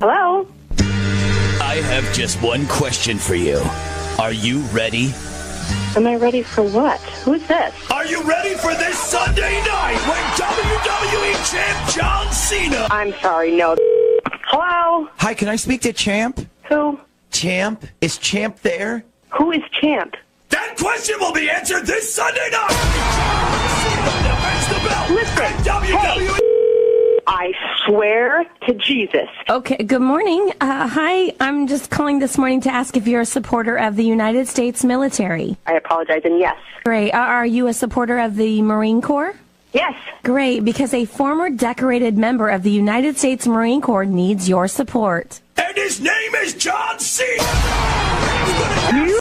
Hello? I have just one question for you. Are you ready? Am I ready for what? Who's this? Are you ready for this Sunday night when WWE Champ John Cena? I'm sorry, no. Hello? Hi, can I speak to Champ? Who? Champ? Is Champ there? Who is Champ? That question will be answered this Sunday night. Cena defends the belt. Listen, WWE. I swear to Jesus. Okay, good morning. Hi, I'm just calling this morning to ask if you're a supporter of the United States military. I apologize, and yes. Great. Are you a supporter of the Marine Corps? Yes. Great, because a former decorated member of the United States Marine Corps needs your support. And his name is John Cena.